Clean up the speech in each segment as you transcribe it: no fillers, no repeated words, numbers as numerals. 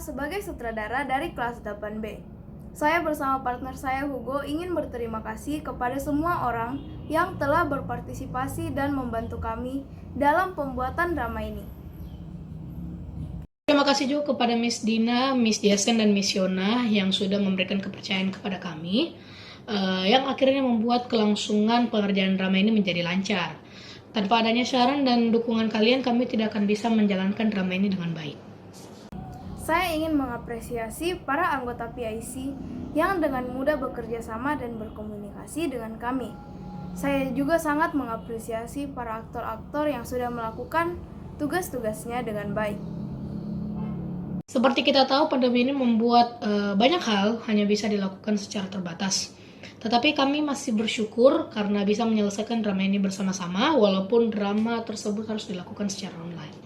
sebagai sutradara dari kelas 8B. Saya bersama partner saya Hugo ingin berterima kasih kepada semua orang yang telah berpartisipasi dan membantu kami dalam pembuatan drama ini. Terima kasih juga kepada Miss Dina, Miss Jason, dan Miss Yona yang sudah memberikan kepercayaan kepada kami, yang akhirnya membuat kelangsungan pengerjaan drama ini menjadi lancar. Tanpa adanya saran dan dukungan kalian, kami tidak akan bisa menjalankan drama ini dengan baik. Saya ingin mengapresiasi para anggota PIC yang dengan mudah bekerja sama dan berkomunikasi dengan kami. Saya juga sangat mengapresiasi para aktor-aktor yang sudah melakukan tugas-tugasnya dengan baik. Seperti kita tahu, pandemi ini membuat banyak hal hanya bisa dilakukan secara terbatas. Tetapi kami masih bersyukur karena bisa menyelesaikan drama ini bersama-sama, walaupun drama tersebut harus dilakukan secara online.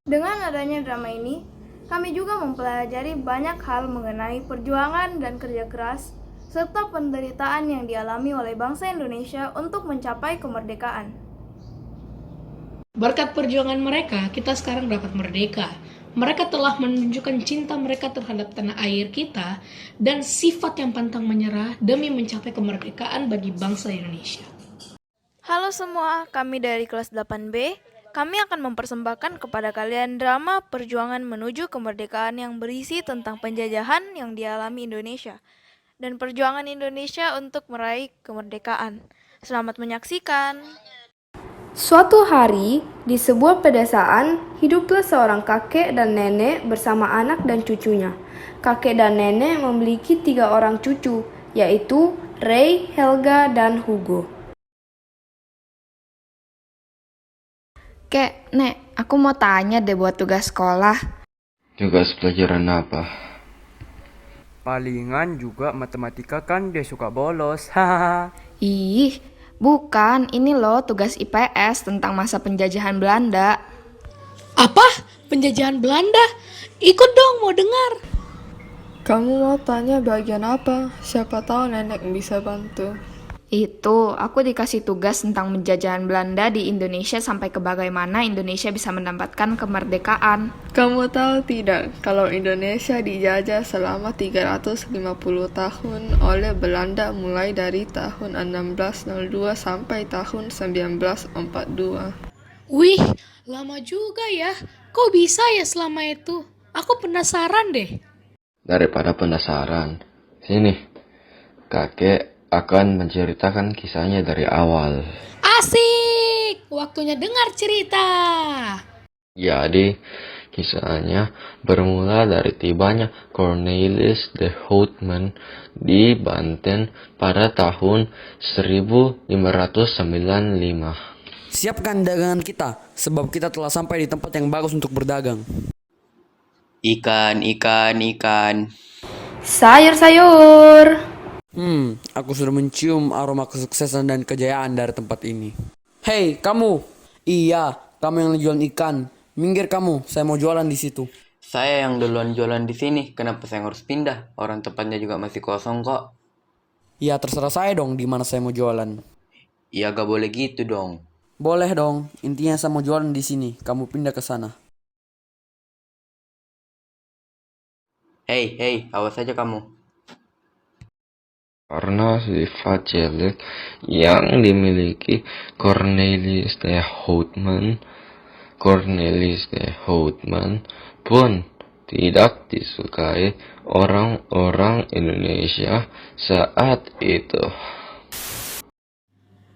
Dengan adanya drama ini, kami juga mempelajari banyak hal mengenai perjuangan dan kerja keras, serta penderitaan yang dialami oleh bangsa Indonesia untuk mencapai kemerdekaan. Berkat perjuangan mereka, kita sekarang dapat merdeka. Mereka telah menunjukkan cinta mereka terhadap tanah air kita dan sifat yang pantang menyerah demi mencapai kemerdekaan bagi bangsa Indonesia. Halo semua, kami dari kelas 8B. Kami akan mempersembahkan kepada kalian drama perjuangan menuju kemerdekaan yang berisi tentang penjajahan yang dialami Indonesia dan perjuangan Indonesia untuk meraih kemerdekaan. Selamat menyaksikan. Suatu hari, di sebuah pedesaan, hiduplah seorang kakek dan nenek bersama anak dan cucunya. Kakek dan nenek memiliki 3 orang cucu, yaitu Ray, Helga, dan Hugo. Kek, Nek, aku mau tanya deh buat tugas sekolah. Tugas pelajaran apa? Palingan juga matematika kan dia suka bolos. Hahaha. Ih, bukan. Ini loh tugas IPS tentang masa penjajahan Belanda. Apa? Penjajahan Belanda? Ikut dong, mau dengar. Kamu mau tanya bagian apa? Siapa tahu nenek bisa bantu. Itu, aku dikasih tugas tentang penjajahan Belanda di Indonesia sampai ke bagaimana Indonesia bisa mendapatkan kemerdekaan. Kamu tahu tidak, kalau Indonesia dijajah selama 350 tahun oleh Belanda mulai dari tahun 1602 sampai tahun 1942. Wih, lama juga ya. Kok bisa ya selama itu? Aku penasaran deh. Daripada penasaran, sini, kakek akan menceritakan kisahnya dari awal. Asik! Waktunya dengar cerita. Jadi, kisahnya bermula dari tibanya Cornelis de Houtman di Banten pada tahun 1595. Siapkan dagangan kita, sebab kita telah sampai di tempat yang bagus untuk berdagang. Ikan. Sayur-sayur. Aku sudah mencium aroma kesuksesan dan kejayaan dari tempat ini. Hei, kamu! Iya, kamu yang jualan ikan. Minggir kamu, saya mau jualan di situ. Saya yang duluan jualan di sini. Kenapa saya harus pindah? Orang tempatnya juga masih kosong kok. Ya, terserah saya dong di mana saya mau jualan. Ya gak boleh gitu dong. Boleh dong, intinya saya mau jualan di sini. Kamu pindah ke sana. Hei, awas aja kamu. Karena sifat jelek yang dimiliki Cornelis de Houtman pun tidak disukai orang-orang Indonesia saat itu.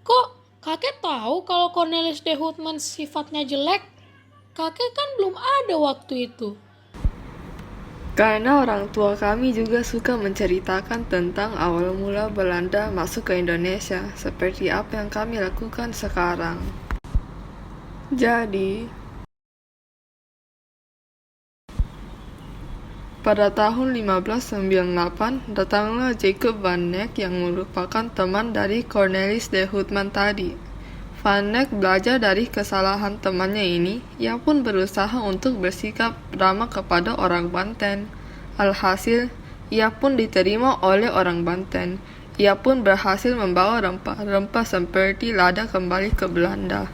Kok kakek tahu kalau Cornelis de Houtman sifatnya jelek? Kakek kan belum ada waktu itu. Karena orang tua kami juga suka menceritakan tentang awal mula Belanda masuk ke Indonesia, seperti apa yang kami lakukan sekarang. Jadi, pada tahun 1598, datanglah Jacob van Eyck yang merupakan teman dari Cornelis de Houtman tadi. Van Eyck belajar dari kesalahan temannya ini. Ia pun berusaha untuk bersikap ramah kepada orang Banten. Alhasil, ia pun diterima oleh orang Banten. Ia pun berhasil membawa rempah-rempah seperti lada kembali ke Belanda.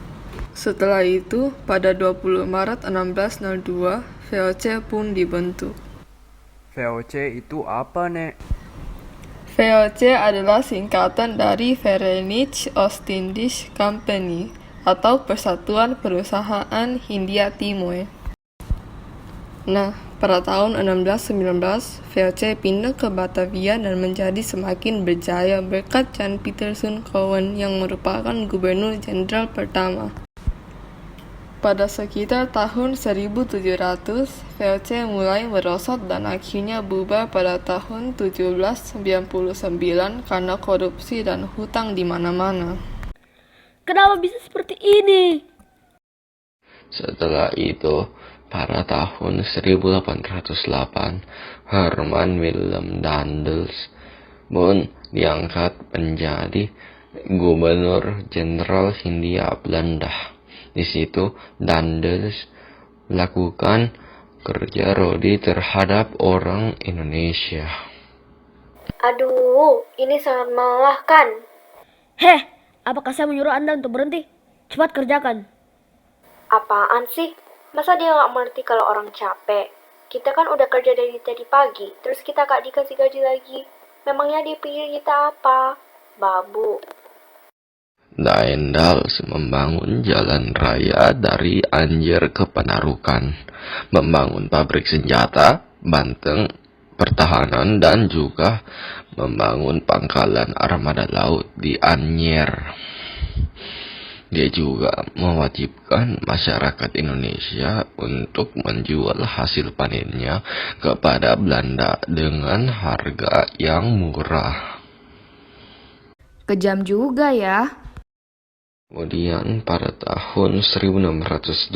Setelah itu, pada 20 Maret 1602, VOC pun dibentuk. VOC itu apa, Nek? VOC adalah singkatan dari Verenigde Oostindische Compagnie atau Persatuan Perusahaan Hindia Timur. Nah, pada tahun 1619, VOC pindah ke Batavia dan menjadi semakin berjaya berkat Jan Pieterszoon Cowen yang merupakan gubernur jenderal pertama. Pada sekitar tahun 1700, VOC mulai merosot dan akhirnya bubar pada tahun 1799 karena korupsi dan hutang di mana-mana. Kenapa bisa seperti ini? Setelah itu, pada tahun 1808, Herman Willem Daendels pun diangkat menjadi Gubernur Jenderal Hindia Belanda. Di situ, Daendels melakukan kerja rodi terhadap orang Indonesia. Aduh, ini sangat melelahkan. Heh, apakah saya menyuruh Anda untuk berhenti? Cepat kerjakan. Apaan sih? Masa dia nggak mengerti kalau orang capek? Kita kan udah kerja dari tadi pagi, terus kita gak dikasih gaji lagi. Memangnya dia pikir kita apa? Babu. Daendels membangun jalan raya dari Anjer ke Panarukan, membangun pabrik senjata, banteng, pertahanan, dan juga membangun pangkalan armada laut di Anyer. Dia juga mewajibkan masyarakat Indonesia untuk menjual hasil panennya kepada Belanda dengan harga yang murah. Kejam juga ya. Kemudian pada tahun 1602,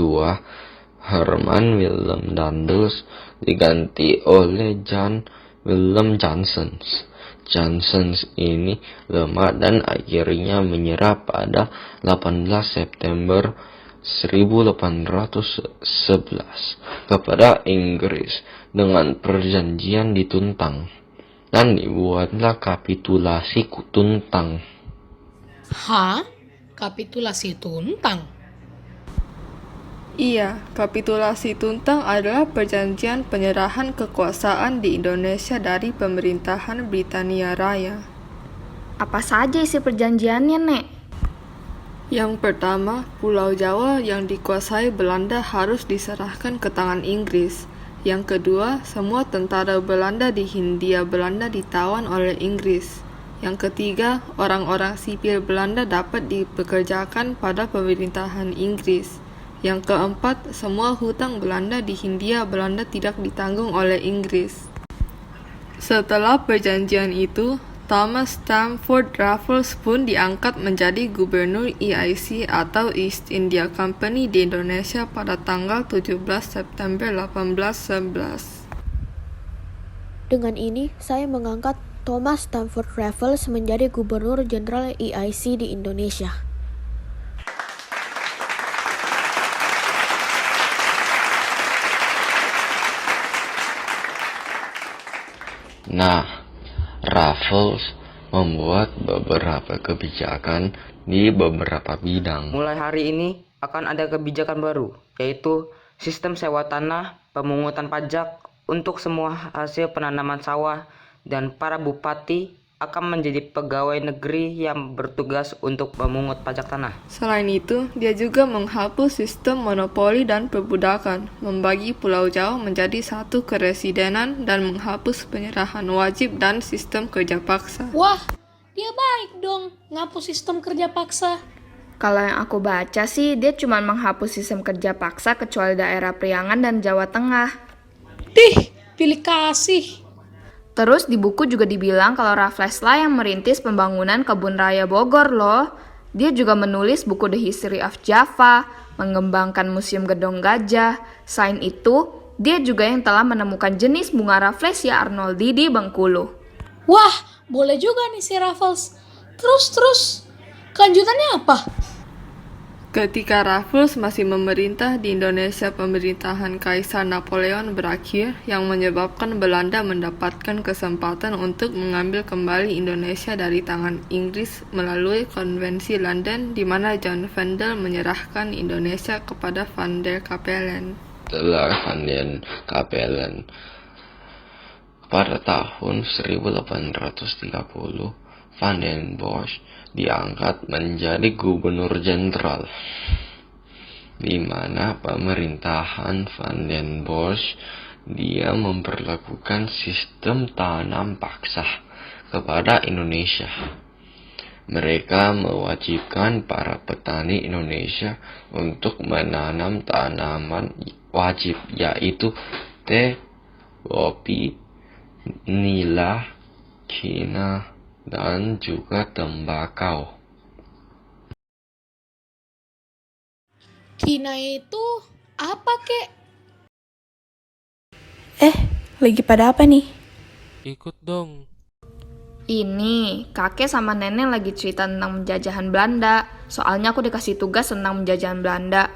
Herman Willem Daendels diganti oleh Jan Willem Janssens. Janssens ini lemah dan akhirnya menyerah pada 18 September 1811 kepada Inggris dengan perjanjian di Tuntang, dan dibuatlah kapitulasi Tuntang. Hah? Kapitulasi Tuntang? Iya, kapitulasi Tuntang adalah perjanjian penyerahan kekuasaan di Indonesia dari pemerintahan Britania Raya. Apa saja isi perjanjiannya, Nek? Yang pertama, Pulau Jawa yang dikuasai Belanda harus diserahkan ke tangan Inggris. Yang kedua, semua tentara Belanda di Hindia Belanda ditawan oleh Inggris. Yang ketiga, orang-orang sipil Belanda dapat dipekerjakan pada pemerintahan Inggris. Yang keempat, semua hutang Belanda di Hindia Belanda tidak ditanggung oleh Inggris. Setelah perjanjian itu, Thomas Stamford Raffles pun diangkat menjadi gubernur EIC atau East India Company di Indonesia pada tanggal 17 September 1811. Dengan ini, saya mengangkat Thomas Stamford Raffles menjadi Gubernur Jenderal EIC di Indonesia. Nah, Raffles membuat beberapa kebijakan di beberapa bidang. Mulai hari ini akan ada kebijakan baru, yaitu sistem sewa tanah, pemungutan pajak untuk semua hasil penanaman sawah, dan para bupati akan menjadi pegawai negeri yang bertugas untuk memungut pajak tanah. Selain itu, dia juga menghapus sistem monopoli dan perbudakan, membagi Pulau Jawa menjadi satu keresidenan, dan menghapus penyerahan wajib dan sistem kerja paksa. Wah, dia baik dong ngapus sistem kerja paksa. Kalau yang aku baca sih, dia cuma menghapus sistem kerja paksa kecuali daerah Priangan dan Jawa Tengah. Pilih kasih. Terus di buku juga dibilang kalau Raffles lah yang merintis pembangunan Kebun Raya Bogor loh. Dia juga menulis buku The History of Java, mengembangkan Museum Gedong Gajah. Selain itu, dia juga yang telah menemukan jenis bunga Rafflesia arnoldii di Bengkulu. Wah, boleh juga nih si Raffles. Terus, kelanjutannya apa? Ketika Raffles masih memerintah di Indonesia, pemerintahan Kaisar Napoleon berakhir, yang menyebabkan Belanda mendapatkan kesempatan untuk mengambil kembali Indonesia dari tangan Inggris melalui Konvensi London, di mana John Vendel menyerahkan Indonesia kepada Van der Capellen. Setelah Van der Capellen Pada tahun 1830, Van den Bosch diangkat menjadi gubernur jenderal, di mana pemerintahan Van den Bosch dia memperlakukan sistem tanam paksa kepada Indonesia. Mereka mewajibkan para petani Indonesia untuk menanam tanaman wajib, yaitu teh, kopi, nila, cina, dan juga tembakau. Kina itu apa, kek? Lagi pada apa nih? Ikut dong. Ini, kakek sama nenek lagi cerita tentang penjajahan Belanda. Soalnya aku dikasih tugas tentang penjajahan Belanda.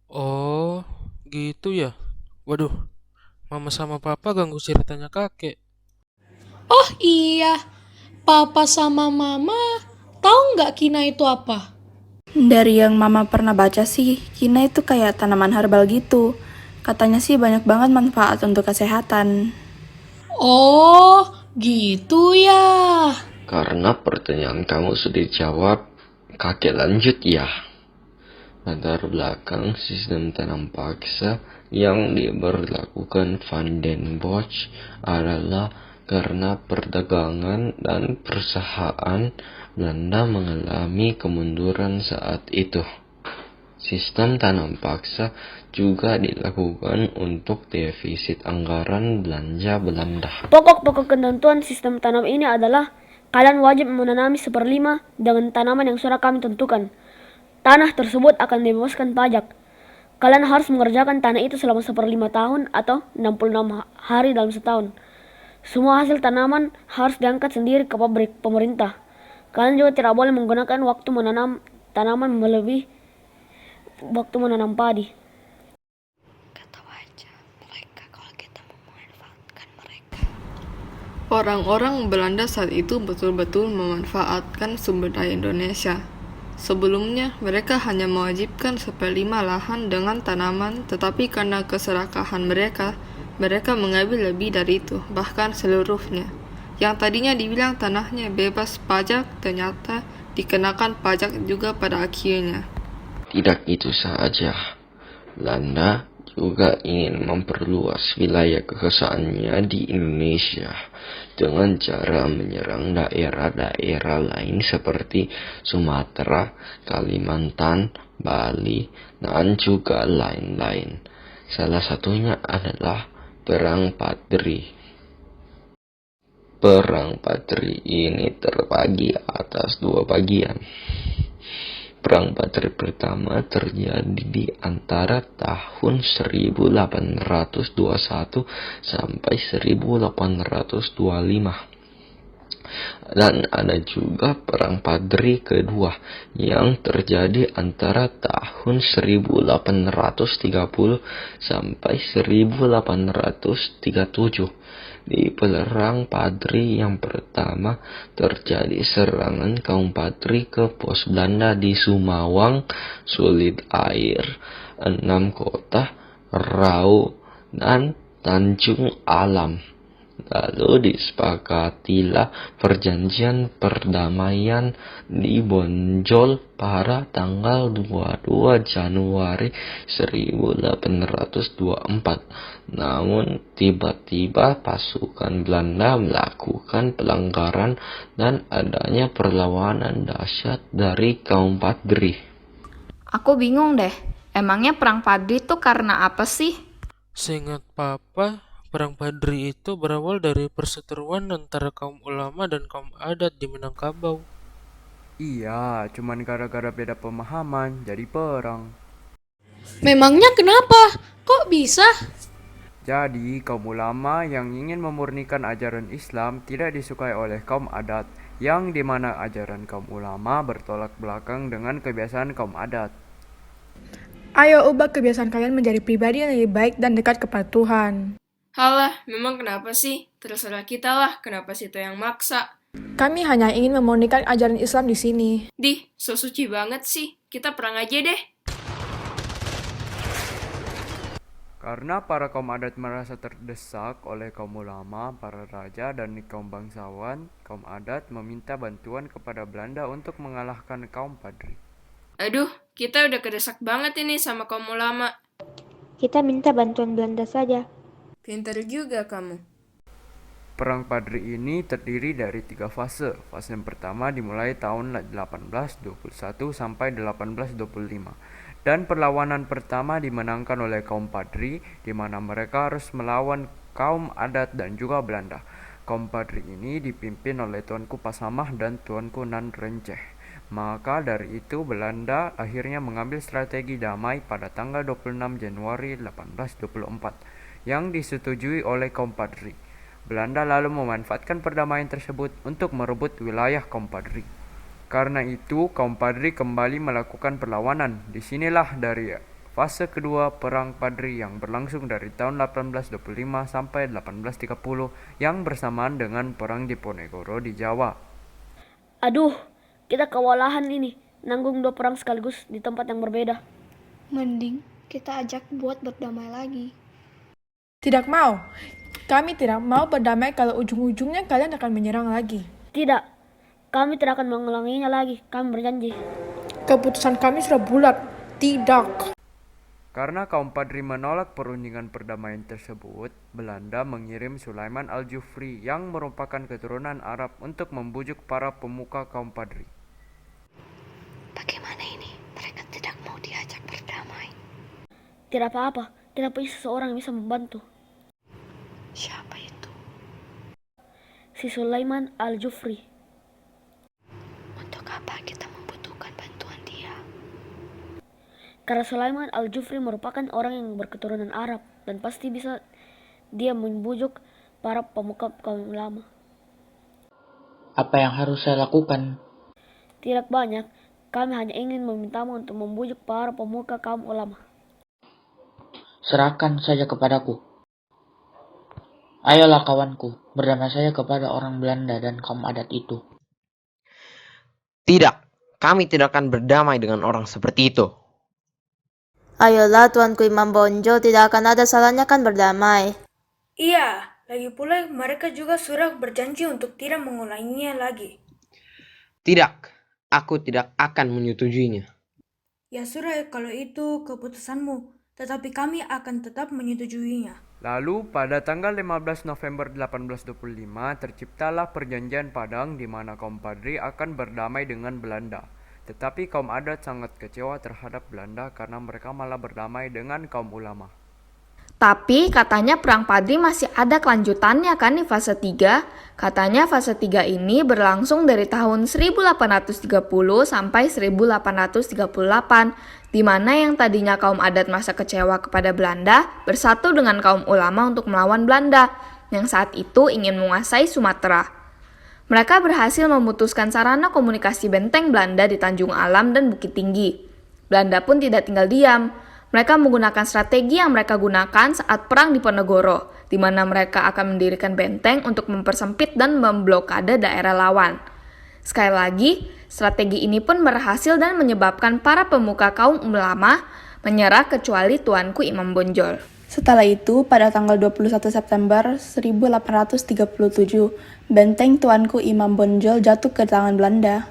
Oh, gitu ya. Waduh, mama sama papa ganggu ceritanya kakek. Oh iya, papa sama mama tahu nggak kina itu apa? Dari yang mama pernah baca sih, kina itu kayak tanaman herbal gitu. Katanya sih banyak banget manfaat untuk kesehatan. Oh, gitu ya. Karena pertanyaan kamu sudah dijawab, kakek lanjut ya. Latar belakang sistem tanam paksa yang diberlakukan Van den Bosch adalah karena perdagangan dan perusahaan Belanda mengalami kemunduran saat itu. Sistem tanam paksa juga dilakukan untuk defisit anggaran belanja Belanda. Pokok-pokok ketentuan sistem tanam ini adalah kalian wajib menanami 1/5 dengan tanaman yang sudah kami tentukan. Tanah tersebut akan dibebaskan pajak. Kalian harus mengerjakan tanah itu selama 1/5 tahun atau 66 hari dalam setahun. Semua hasil tanaman harus diangkat sendiri ke pabrik pemerintah. Kalian juga tidak boleh menggunakan waktu menanam tanaman melebihi waktu menanam padi. Orang-orang Belanda saat itu betul-betul memanfaatkan sumber daya Indonesia. Sebelumnya, mereka hanya mewajibkan 1/5 lahan dengan tanaman, tetapi karena keserakahan mereka mengambil lebih dari itu, bahkan seluruhnya. Yang tadinya dibilang tanahnya bebas pajak, ternyata dikenakan pajak juga pada akhirnya. Tidak itu saja, Belanda juga ingin memperluas wilayah kekuasaannya di Indonesia dengan cara menyerang daerah-daerah lain seperti Sumatera, Kalimantan, Bali, dan juga lain-lain. Salah satunya adalah Perang Padri. Perang Padri ini terbagi atas 2 bagian. Perang Padri pertama terjadi di antara tahun 1821 sampai 1825. Dan ada juga Perang Padri kedua yang terjadi antara tahun 1830 sampai 1837. Di Perang Padri yang pertama terjadi serangan kaum Padri ke pos Belanda di Sumawang, Sulit Air, 6 kota, Rau, dan Tanjung Alam. Lalu disepakatilah perjanjian perdamaian di Bonjol pada tanggal 22 Januari 1824. Namun tiba-tiba pasukan Belanda melakukan pelanggaran dan adanya perlawanan dahsyat dari kaum Padri. Aku bingung deh, emangnya Perang Padri itu karena apa sih? Seingat papa, Perang Padri itu berawal dari perseteruan antara kaum ulama dan kaum adat di Minangkabau. Iya, cuman gara-gara beda pemahaman jadi perang. Memangnya kenapa? Kok bisa? Jadi, kaum ulama yang ingin memurnikan ajaran Islam tidak disukai oleh kaum adat, yang dimana ajaran kaum ulama bertolak belakang dengan kebiasaan kaum adat. Ayo ubah kebiasaan kalian menjadi pribadi yang lebih baik dan dekat kepada Tuhan. Halah, memang kenapa sih? Terserah kita lah, kenapa sih itu yang maksa? Kami hanya ingin memurnikan ajaran Islam di sini. Dih, so suci banget sih. Kita perang aja deh. Karena para kaum adat merasa terdesak oleh kaum ulama, para raja, dan kaum bangsawan, kaum adat meminta bantuan kepada Belanda untuk mengalahkan kaum Padri. Aduh, kita udah kedesak banget ini sama kaum ulama. Kita minta bantuan Belanda saja. Pintar juga kamu. Perang Padri ini terdiri dari 3 fase. Fase yang pertama dimulai tahun 1821 sampai 1825. Dan perlawanan pertama dimenangkan oleh kaum Padri, di mana mereka harus melawan kaum adat dan juga Belanda. Kaum Padri ini dipimpin oleh Tuanku Pasamah dan Tuanku Nan Renceh. Maka dari itu Belanda akhirnya mengambil strategi damai pada tanggal 26 Januari 1824 yang disetujui oleh kaum Padri. Belanda lalu memanfaatkan perdamaian tersebut untuk merebut wilayah kaum Padri. Karena itu, kaum Padri kembali melakukan perlawanan. Disinilah dari fase kedua Perang Padri yang berlangsung dari tahun 1825 sampai 1830 yang bersamaan dengan Perang Diponegoro di Jawa. Aduh, kita kewalahan ini, nanggung 2 perang sekaligus di tempat yang berbeda. Mending kita ajak buat berdamai lagi. Tidak mau. Kami tidak mau berdamai kalau ujung-ujungnya kalian akan menyerang lagi. Tidak, kami tidak akan mengulanginya lagi, kami berjanji. Keputusan kami sudah bulat. Tidak. Karena kaum Padri menolak perundingan perdamaian tersebut, Belanda mengirim Sulaiman Al-Jufri yang merupakan keturunan Arab untuk membujuk para pemuka kaum Padri. Bagaimana ini? Mereka tidak mau diajak berdamai. Tidak apa-apa, kita punya seseorang yang bisa membantu. Siapa itu? Si Sulaiman Al-Jufri. Untuk apa kita membutuhkan bantuan dia? Karena Sulaiman Al-Jufri merupakan orang yang berketurunan Arab dan pasti bisa dia membujuk para pemuka kaum ulama. Apa yang harus saya lakukan? Tidak banyak, kami hanya ingin memintamu untuk membujuk para pemuka kaum ulama. Serahkan saja kepadaku. Ayolah kawanku, berdamai saja kepada orang Belanda dan kaum adat itu. Tidak, kami tidak akan berdamai dengan orang seperti itu. Ayolah Tuanku Imam Bonjol, tidak akan ada salahnya kan berdamai. Iya, lagi pula mereka juga sudah berjanji untuk tidak mengulanginya lagi. Tidak, aku tidak akan menyetujuinya. Ya sudah, kalau itu keputusanmu, tetapi kami akan tetap menyetujuinya. Lalu pada tanggal 15 November 1825 terciptalah perjanjian Padang di mana kaum Padri akan berdamai dengan Belanda. Tetapi kaum adat sangat kecewa terhadap Belanda karena mereka malah berdamai dengan kaum ulama. Tapi katanya Perang Padri masih ada kelanjutannya kan di fase 3? Katanya fase 3 ini berlangsung dari tahun 1830 sampai 1838, di mana yang tadinya kaum adat masa kecewa kepada Belanda bersatu dengan kaum ulama untuk melawan Belanda, yang saat itu ingin menguasai Sumatera. Mereka berhasil memutuskan sarana komunikasi benteng Belanda di Tanjung Alam dan Bukit Tinggi. Belanda pun tidak tinggal diam. Mereka menggunakan strategi yang mereka gunakan saat Perang Diponegoro, di mana mereka akan mendirikan benteng untuk mempersempit dan memblokade daerah lawan. Sekali lagi, strategi ini pun berhasil dan menyebabkan para pemuka kaum ulama menyerah kecuali Tuanku Imam Bonjol. Setelah itu, pada tanggal 21 September 1837, benteng Tuanku Imam Bonjol jatuh ke tangan Belanda.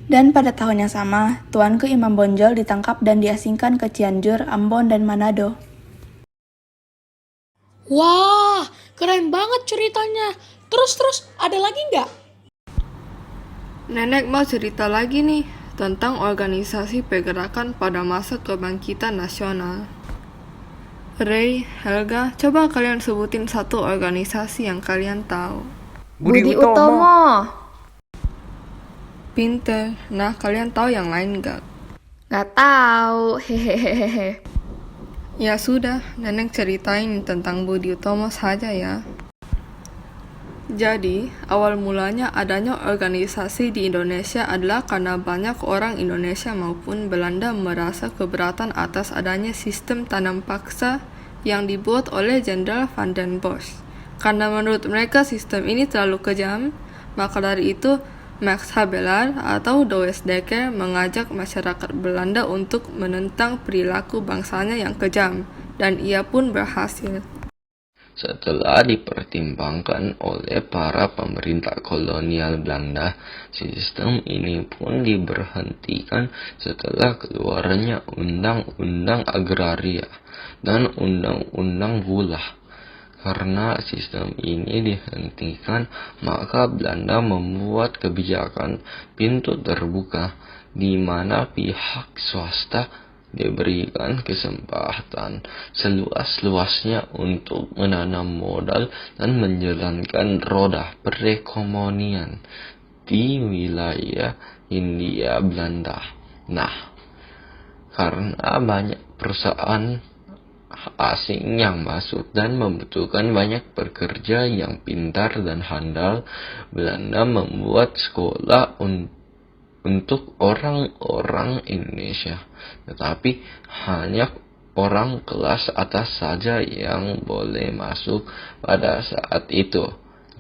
Dan pada tahun yang sama, Tuanku Imam Bonjol ditangkap dan diasingkan ke Cianjur, Ambon, dan Manado. Wah, keren banget ceritanya. Terus, ada lagi nggak? Nenek mau cerita lagi nih tentang organisasi pergerakan pada masa kebangkitan nasional. Ray, Helga, coba kalian sebutin satu organisasi yang kalian tahu. Budi Utomo. Pinter. Nah, kalian tahu yang lain gak? Gak tahu, hehehehe. Ya sudah, nenek ceritain tentang Budi Utomo saja ya. Jadi, awal mulanya adanya organisasi di Indonesia adalah karena banyak orang Indonesia maupun Belanda merasa keberatan atas adanya sistem tanam paksa yang dibuat oleh Jenderal Van den Bosch. Karena menurut mereka sistem ini terlalu kejam, maka dari itu Max Havelaar atau Douwe Dekker mengajak masyarakat Belanda untuk menentang perilaku bangsanya yang kejam dan ia pun berhasil. Setelah dipertimbangkan oleh para pemerintah kolonial Belanda, sistem ini pun diberhentikan setelah keluarnya Undang-Undang Agraria dan Undang-Undang Bulah. Karena sistem ini dihentikan, maka Belanda membuat kebijakan pintu terbuka, di mana pihak swasta diberikan kesempatan seluas-luasnya untuk menanam modal dan menjalankan roda perekonomian di wilayah Hindia Belanda. Nah, karena banyak perusahaan asing yang masuk dan membutuhkan banyak pekerja yang pintar dan handal, Belanda membuat sekolah untuk orang-orang Indonesia, tetapi hanya orang kelas atas saja yang boleh masuk pada saat itu.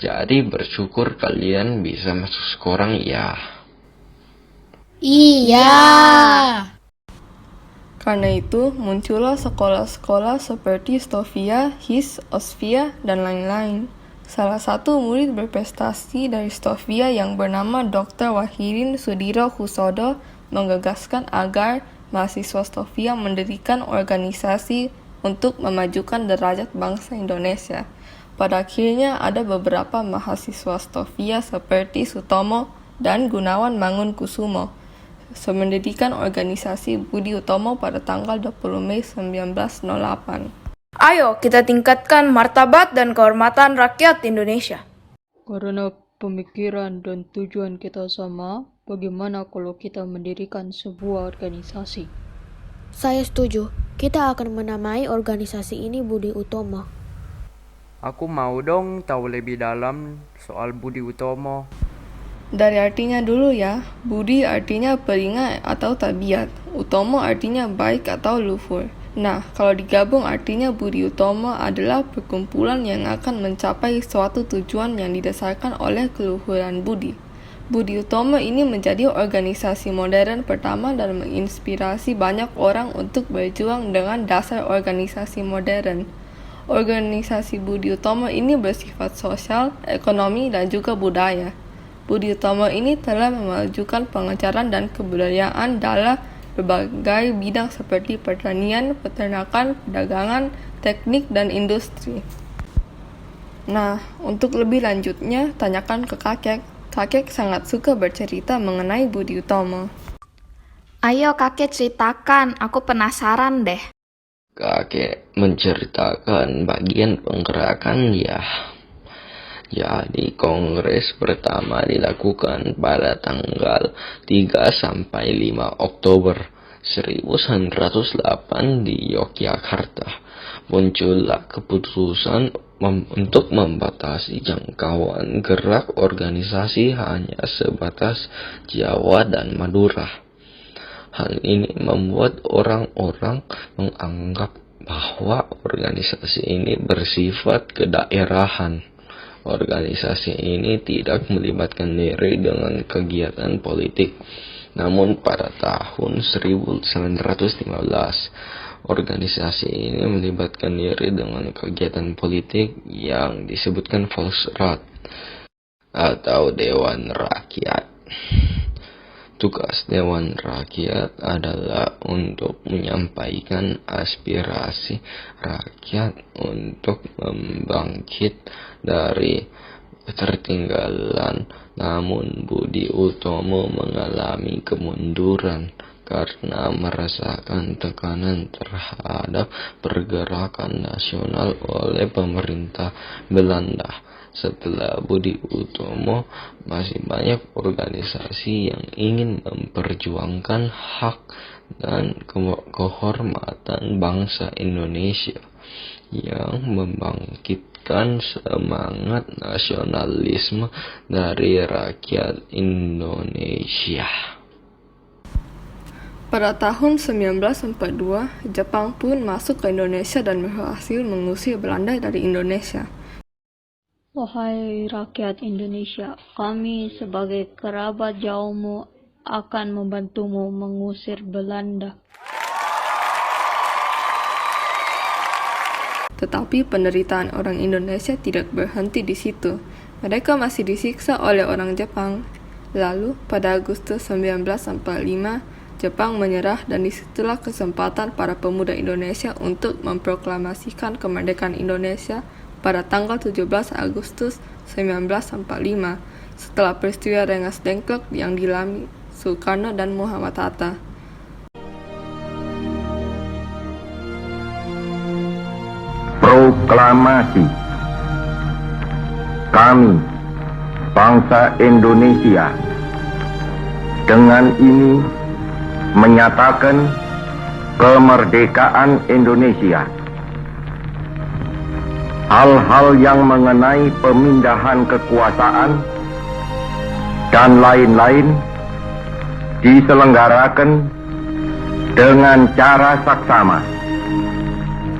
Jadi bersyukur kalian bisa masuk sekarang ya. Iya. Karena itu, muncullah sekolah-sekolah seperti Stovia, His, Osvia, dan lain-lain. Salah satu murid berprestasi dari Stovia yang bernama Dr. Wahidin Sudiro Husodo menggagaskan agar mahasiswa Stovia mendirikan organisasi untuk memajukan derajat bangsa Indonesia. Pada akhirnya ada beberapa mahasiswa Stovia seperti Sutomo dan Gunawan Mangunkusumo mendirikan organisasi Budi Utomo pada tanggal 20 Mei 1908. Ayo kita tingkatkan martabat dan kehormatan rakyat Indonesia. Karena pemikiran dan tujuan kita sama, bagaimana kalau kita mendirikan sebuah organisasi? Saya setuju. Kita akan menamai organisasi ini Budi Utomo. Aku mau dong tahu lebih dalam soal Budi Utomo. Dari artinya dulu ya, Budi artinya peringat atau tabiat, Utomo artinya baik atau luhur. Nah, kalau digabung artinya Budi Utomo adalah perkumpulan yang akan mencapai suatu tujuan yang didasarkan oleh keluhuran budi. Budi Utomo ini menjadi organisasi modern pertama dan menginspirasi banyak orang untuk berjuang dengan dasar organisasi modern. Organisasi Budi Utomo ini bersifat sosial, ekonomi, dan juga budaya. Budi Utomo ini telah memajukan pengajaran dan kebudayaan dalam berbagai bidang seperti pertanian, peternakan, perdagangan, teknik, dan industri. Nah, untuk lebih lanjutnya, tanyakan ke kakek. Kakek sangat suka bercerita mengenai Budi Utomo. Ayo kakek ceritakan, aku penasaran deh. Kakek menceritakan bagian penggerakan ya. Jadi kongres pertama dilakukan pada tanggal 3 sampai 5 Oktober 1908 di Yogyakarta. Muncullah keputusan untuk membatasi jangkauan gerak organisasi hanya sebatas Jawa dan Madura. Hal ini membuat orang-orang menganggap bahwa organisasi ini bersifat kedaerahan. Organisasi ini tidak melibatkan diri dengan kegiatan politik. Namun pada tahun 1915, organisasi ini melibatkan diri dengan kegiatan politik yang disebutkan Volksrat atau Dewan Rakyat. Tugas Dewan Rakyat adalah untuk menyampaikan aspirasi rakyat untuk membangkit dari ketertinggalan. Namun Budi Utomo mengalami kemunduran karena merasakan tekanan terhadap pergerakan nasional oleh pemerintah Belanda. Setelah Budi Utomo, masih banyak organisasi yang ingin memperjuangkan hak dan kehormatan bangsa Indonesia yang membangkitkan semangat nasionalisme dari rakyat Indonesia. Pada tahun 1942, Jepang pun masuk ke Indonesia dan berhasil mengusir Belanda dari Indonesia. Wahai rakyat Indonesia, kami sebagai kerabat jauhmu akan membantumu mengusir Belanda. Tetapi penderitaan orang Indonesia tidak berhenti di situ. Mereka masih disiksa oleh orang Jepang. Lalu, pada Agustus 1945, Jepang menyerah dan disitulah kesempatan para pemuda Indonesia untuk memproklamasikan kemerdekaan Indonesia pada tanggal 17 Agustus 1945 setelah peristiwa Rengas Dengklok yang dialami Soekarno dan Muhammad Hatta. Proklamasi. Kami, bangsa Indonesia, dengan ini menyatakan kemerdekaan Indonesia. Hal-hal yang mengenai pemindahan kekuasaan dan lain-lain diselenggarakan dengan cara saksama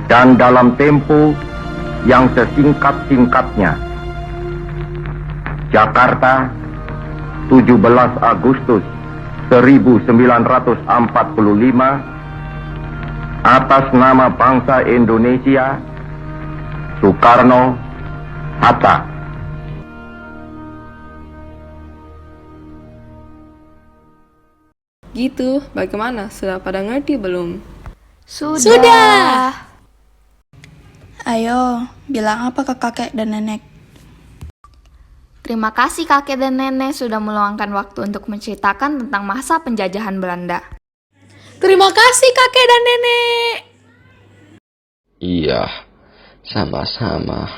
dan dalam tempo yang sesingkat-singkatnya. Jakarta, 17 Agustus 1945, atas nama bangsa Indonesia, Soekarno Hatta. Gitu, bagaimana? Sudah pada ngerti belum? Sudah. Ayo, bilang apa ke kakek dan nenek? Terima kasih kakek dan nenek sudah meluangkan waktu untuk menceritakan tentang masa penjajahan Belanda. Terima kasih kakek dan nenek. Iya, sama-sama.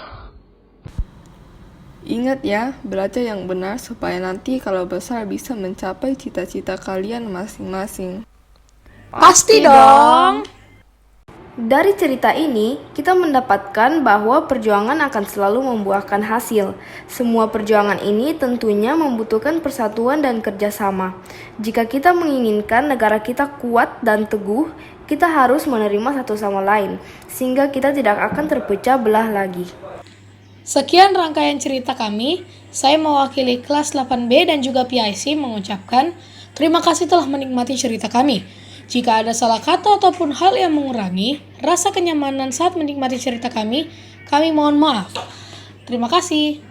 Ingat ya, belajar yang benar supaya nanti kalau besar bisa mencapai cita-cita kalian masing-masing. Pasti dong. Dari cerita ini, kita mendapatkan bahwa perjuangan akan selalu membuahkan hasil. Semua perjuangan ini tentunya membutuhkan persatuan dan kerjasama. Jika kita menginginkan negara kita kuat dan teguh, kita harus menerima satu sama lain, sehingga kita tidak akan terpecah belah lagi. Sekian rangkaian cerita kami. Saya mewakili kelas 8B dan juga PIC mengucapkan terima kasih telah menikmati cerita kami. Jika ada salah kata ataupun hal yang mengurangi rasa kenyamanan saat menikmati cerita kami mohon maaf. Terima kasih.